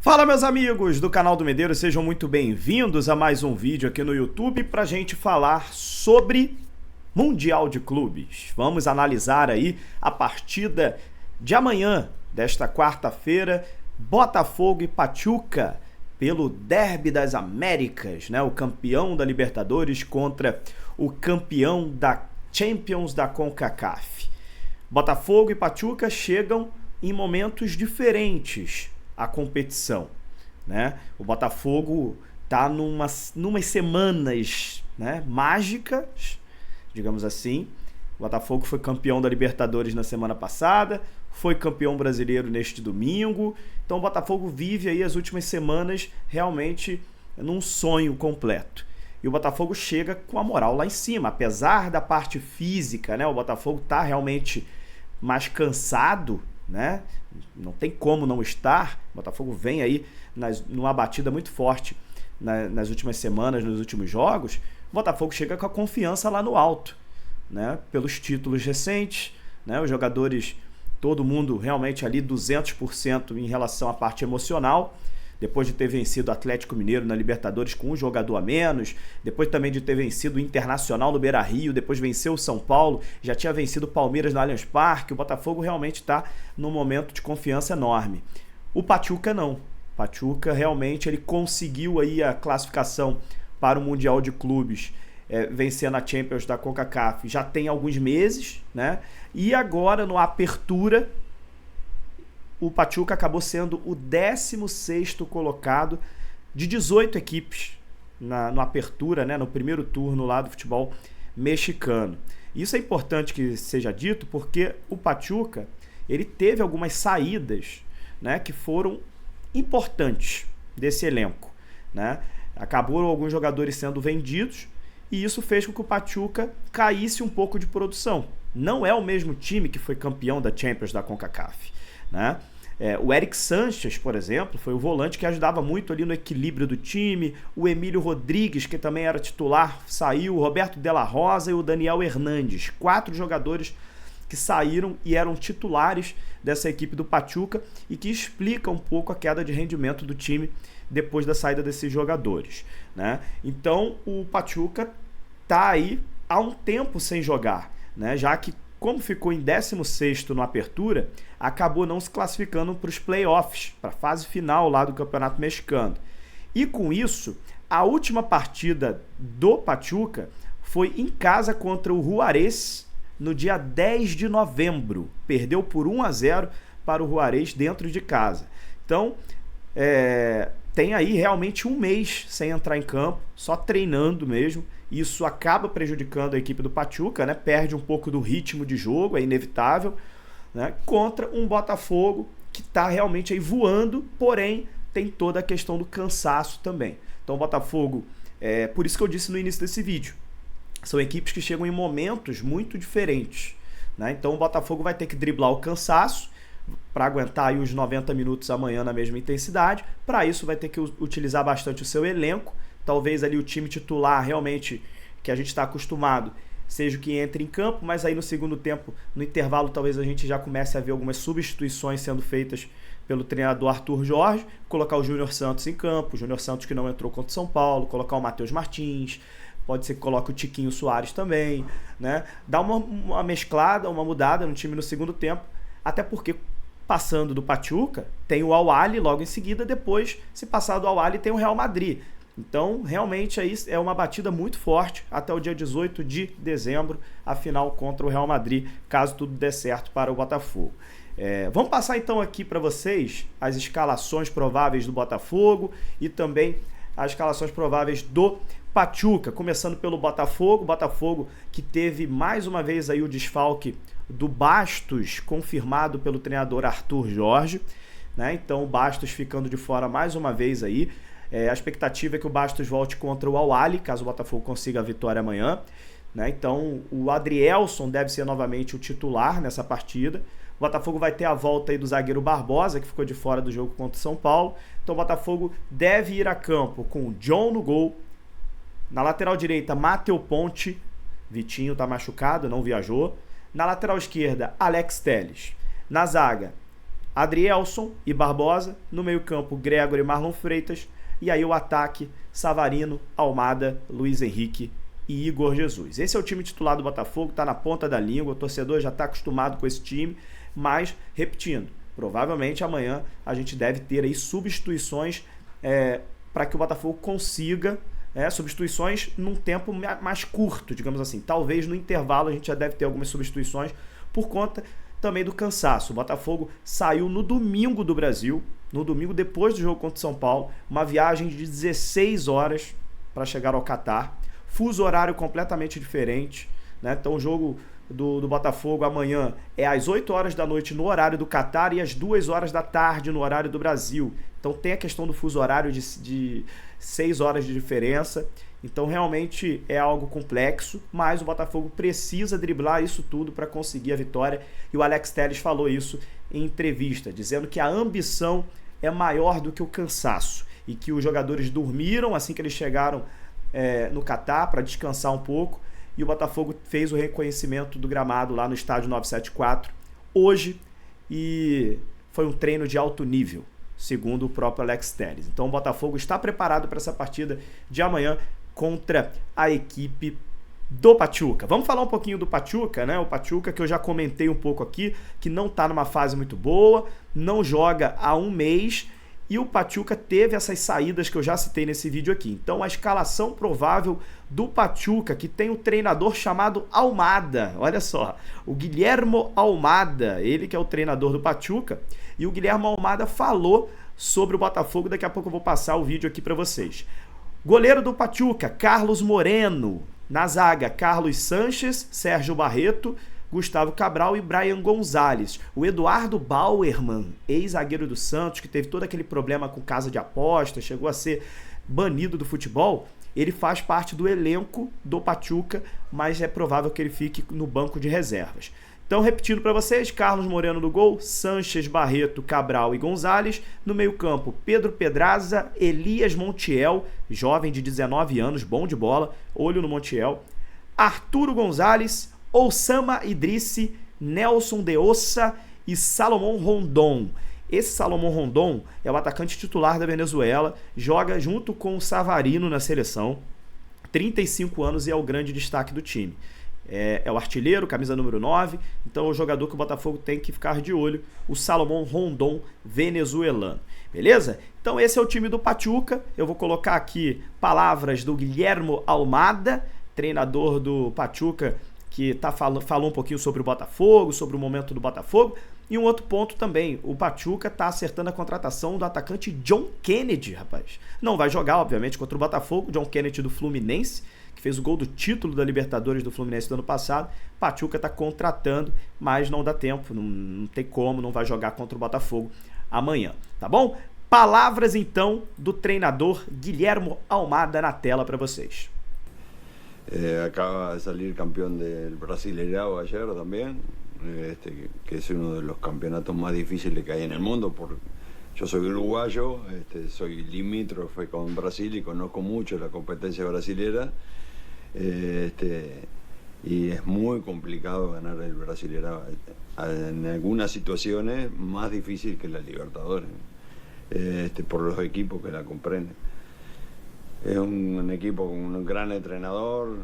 Fala, meus amigos do canal do Medeiro, sejam muito bem-vindos a mais um vídeo aqui no YouTube pra gente falar sobre Mundial de Clubes. Vamos analisar aí a partida de amanhã, desta quarta-feira, Botafogo e Pachuca, pelo Derby das Américas, né? O campeão da Libertadores contra o campeão da Champions da CONCACAF. Botafogo e Pachuca chegam em momentos diferentes à competição, né? O Botafogo está numas semanas, né, mágicas, digamos assim. O Botafogo foi campeão da Libertadores na semana passada, foi campeão brasileiro neste domingo. Então o Botafogo vive aí as últimas semanas realmente num sonho completo. E o Botafogo chega com a moral lá em cima, apesar da parte física, né? O Botafogo está realmente mais cansado, né? Não tem como não estar. O Botafogo vem aí numa batida muito forte nas últimas semanas, nos últimos jogos. O Botafogo chega com a confiança lá no alto, né? Pelos títulos recentes, né? Os jogadores, todo mundo realmente ali 200% em relação à parte emocional, depois de ter vencido o Atlético Mineiro na Libertadores com um jogador a menos, depois também de ter vencido o Internacional no Beira-Rio, depois venceu o São Paulo, já tinha vencido o Palmeiras no Allianz Parque. O Botafogo realmente está num momento de confiança enorme. O Pachuca não. O Pachuca realmente ele conseguiu aí a classificação para o Mundial de Clubes, vencendo a Champions da CONCACAF já tem alguns meses, né? E agora no Apertura, o Pachuca acabou sendo o 16º colocado de 18 equipes no Apertura, né, no primeiro turno lá do futebol mexicano. Isso é importante que seja dito porque o Pachuca ele teve algumas saídas, né, que foram importantes desse elenco, né? Acabou alguns jogadores sendo vendidos e isso fez com que o Pachuca caísse um pouco de produção. Não é o mesmo time que foi campeão da Champions da CONCACAF, né? O Eric Sanchez, por exemplo, foi o volante que ajudava muito ali no equilíbrio do time. O Emílio Rodrigues, que também era titular, saiu. O Roberto Della Rosa e o Daniel Hernandes. 4 jogadores que saíram e eram titulares dessa equipe do Pachuca e que explica um pouco a queda de rendimento do time depois da saída desses jogadores, né? Então o Pachuca está aí há um tempo sem jogar, né? Já que, como ficou em 16º no Apertura, acabou não se classificando para os playoffs, para a fase final lá do Campeonato Mexicano. E com isso, a última partida do Pachuca foi em casa contra o Juárez no dia 10 de novembro. Perdeu por 1-0 para o Juárez dentro de casa. Então, tem aí realmente um mês sem entrar em campo, só treinando mesmo. Isso acaba prejudicando a equipe do Pachuca, né? Perde um pouco do ritmo de jogo, é inevitável, né? Contra um Botafogo que está realmente aí voando, porém tem toda a questão do cansaço também. Então o Botafogo, por isso que eu disse no início desse vídeo, são equipes que chegam em momentos muito diferentes, né? Então o Botafogo vai ter que driblar o cansaço para aguentar aí os 90 minutos amanhã na mesma intensidade. Para isso vai ter que utilizar bastante o seu elenco. Talvez ali o time titular realmente que a gente está acostumado seja o que entre em campo, mas aí no segundo tempo, no intervalo, talvez a gente já comece a ver algumas substituições sendo feitas pelo treinador Arthur Jorge, colocar o Júnior Santos em campo, o Júnior Santos que não entrou contra o São Paulo, colocar o Matheus Martins, pode ser que coloque o Tiquinho Soares também, né? Dá uma mesclada, uma mudada no time no segundo tempo, até porque passando do Pachuca, tem o Al-Ahly logo em seguida, depois, se passar do Al-Ahly, tem o Real Madrid. Então, realmente, aí é uma batida muito forte até o dia 18 de dezembro, a final contra o Real Madrid, caso tudo dê certo para o Botafogo. Vamos passar então aqui para vocês as escalações prováveis do Botafogo e também as escalações prováveis do Pachuca, começando pelo Botafogo. Botafogo que teve mais uma vez aí o desfalque do Bastos, confirmado pelo treinador Arthur Jorge, né? Então o Bastos ficando de fora mais uma vez aí. A expectativa é que o Bastos volte contra o Al-Ahly, caso o Botafogo consiga a vitória amanhã, né? Então o Adrielson deve ser novamente o titular nessa partida. O Botafogo vai ter a volta aí do zagueiro Barbosa, que ficou de fora do jogo contra o São Paulo. Então o Botafogo deve ir a campo com o John no gol. Na lateral direita, Matheus Ponte. Vitinho está machucado, não viajou. Na lateral esquerda, Alex Telles. Na zaga, Adrielson e Barbosa, no meio-campo Gregor e Marlon Freitas, e aí o ataque Savarino, Almada, Luiz Henrique e Igor Jesus. Esse é o time titular do Botafogo, está na ponta da língua, o torcedor já está acostumado com esse time, mas, repetindo, provavelmente amanhã a gente deve ter aí substituições para que o Botafogo consiga, substituições num tempo mais curto, digamos assim. Talvez no intervalo a gente já deve ter algumas substituições por conta também do cansaço. O Botafogo saiu no domingo do Brasil, no domingo depois do jogo contra o São Paulo, uma viagem de 16 horas para chegar ao Catar, fuso horário completamente diferente, né? Então o jogo do Botafogo amanhã é às 8 horas da noite no horário do Catar e às 2 horas da tarde no horário do Brasil. Então tem a questão do fuso horário de 6 horas de diferença. Então realmente é algo complexo, mas o Botafogo precisa driblar isso tudo para conseguir a vitória. E o Alex Telles falou isso em entrevista, dizendo que a ambição é maior do que o cansaço e que os jogadores dormiram assim que eles chegaram no Catar para descansar um pouco. E o Botafogo fez o reconhecimento do gramado lá no estádio 974 hoje e foi um treino de alto nível, segundo o próprio Alex Telles. Então o Botafogo está preparado para essa partida de amanhã contra a equipe do Pachuca. Vamos falar um pouquinho do Pachuca, né? O Pachuca que eu já comentei um pouco aqui, que não está numa fase muito boa, não joga há um mês e o Pachuca teve essas saídas que eu já citei nesse vídeo aqui. Então a escalação provável do Pachuca, que tem um treinador chamado Almada, olha só, o Guilhermo Almada, ele que é o treinador do Pachuca, e o Guilhermo Almada falou sobre o Botafogo, daqui a pouco eu vou passar o vídeo aqui para vocês. Goleiro do Pachuca, Carlos Moreno. Na zaga, Carlos Sanches, Sérgio Barreto, Gustavo Cabral e Brian Gonzalez. O Eduardo Bauerman, ex-zagueiro do Santos, que teve todo aquele problema com casa de aposta, chegou a ser banido do futebol, ele faz parte do elenco do Pachuca, mas é provável que ele fique no banco de reservas. Então, repetindo para vocês, Carlos Moreno no gol, Sanches, Barreto, Cabral e Gonzalez. No meio-campo, Pedro Pedraza, Elias Montiel, jovem de 19 anos, bom de bola, olho no Montiel. Arturo Gonzalez, Oussama Idrissi, Nelson de Ossa e Salomão Rondon. Esse Salomão Rondon é o atacante titular da Venezuela, joga junto com o Savarino na seleção, 35 anos e é o grande destaque do time. É o artilheiro, camisa número 9, então é o jogador que o Botafogo tem que ficar de olho, o Salomão Rondon, venezuelano. Beleza? Então esse é o time do Pachuca. Eu vou colocar aqui palavras do Guilhermo Almada, treinador do Pachuca, que falou um pouquinho sobre o Botafogo, sobre o momento do Botafogo. E um outro ponto também, o Pachuca está acertando a contratação do atacante John Kennedy, rapaz. Não vai jogar, obviamente, contra o Botafogo, John Kennedy do Fluminense, que fez o gol do título da Libertadores do Fluminense do ano passado. Pachuca está contratando, mas não dá tempo, não tem como, não vai jogar contra o Botafogo amanhã, tá bom? Palavras, então, do treinador Guilhermo Almada na tela para vocês. Acaba de salir campeón del Brasileirao ayer también, que es uno de los campeonatos más difíciles que hay en el mundo. Yo soy uruguayo, soy limítrofe con Brasil y conozco mucho la competencia brasilera, y es muy complicado ganar el Brasileirao. En algunas situaciones más difícil que la Libertadores, por los equipos que la comprenden. Es un equipo con un gran entrenador,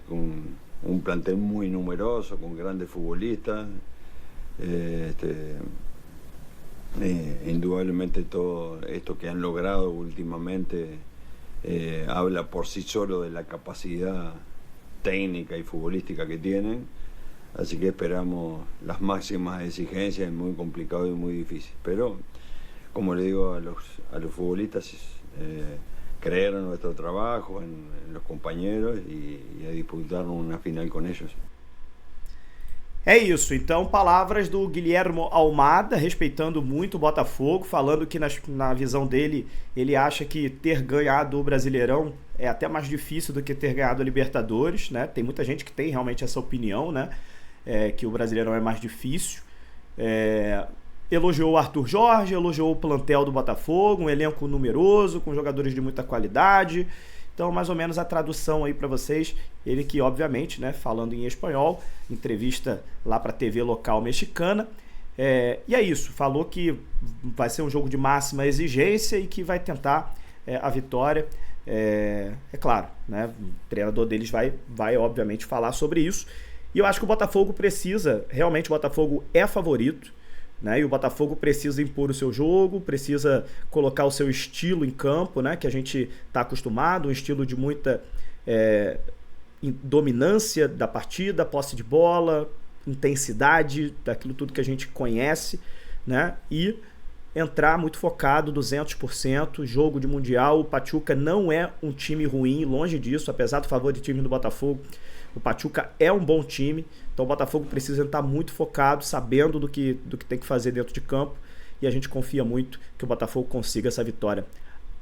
con un plantel muy numeroso, con grandes futbolistas. Indudablemente todo esto que han logrado últimamente habla por sí solo de la capacidad técnica y futbolística que tienen. Así que esperamos las máximas exigencias, es muy complicado y muy difícil. Pero, como le digo a los futbolistas, creer en nuestro trabajo, en los compañeros y a disputar una final con ellos. É isso, então palavras do Guilhermo Almada, respeitando muito o Botafogo, falando que na visão dele, ele acha que ter ganhado o Brasileirão é até mais difícil do que ter ganhado a Libertadores, né? Tem muita gente que tem realmente essa opinião, né? Que o Brasileirão é mais difícil. Elogiou o Arthur Jorge, elogiou o plantel do Botafogo, um elenco numeroso, com jogadores de muita qualidade. Então, mais ou menos a tradução aí para vocês. Ele que, obviamente, né, falando em espanhol, entrevista lá para a TV local mexicana, E é isso, falou que vai ser um jogo de máxima exigência e que vai tentar a vitória. É claro, né? O treinador deles vai obviamente falar sobre isso. E eu acho que o Botafogo precisa, realmente o Botafogo é favorito, né? E o Botafogo precisa impor o seu jogo, precisa colocar o seu estilo em campo, né? Que a gente está acostumado, um estilo de muita dominância da partida, posse de bola, intensidade, daquilo tudo que a gente conhece, né? E entrar muito focado, 200%, jogo de Mundial. O Pachuca não é um time ruim, longe disso, apesar do favor de time do Botafogo. O Pachuca é um bom time, então o Botafogo precisa estar muito focado, sabendo do que tem que fazer dentro de campo, e a gente confia muito que o Botafogo consiga essa vitória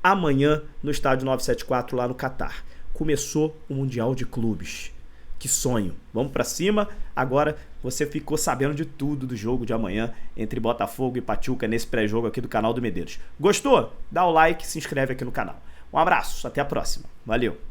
amanhã no estádio 974 lá no Catar. Começou o Mundial de Clubes. Que sonho. Vamos pra cima. Agora você ficou sabendo de tudo do jogo de amanhã entre Botafogo e Pachuca nesse pré-jogo aqui do canal do Medeiros. Gostou? Dá o like e se inscreve aqui no canal. Um abraço, até a próxima. Valeu!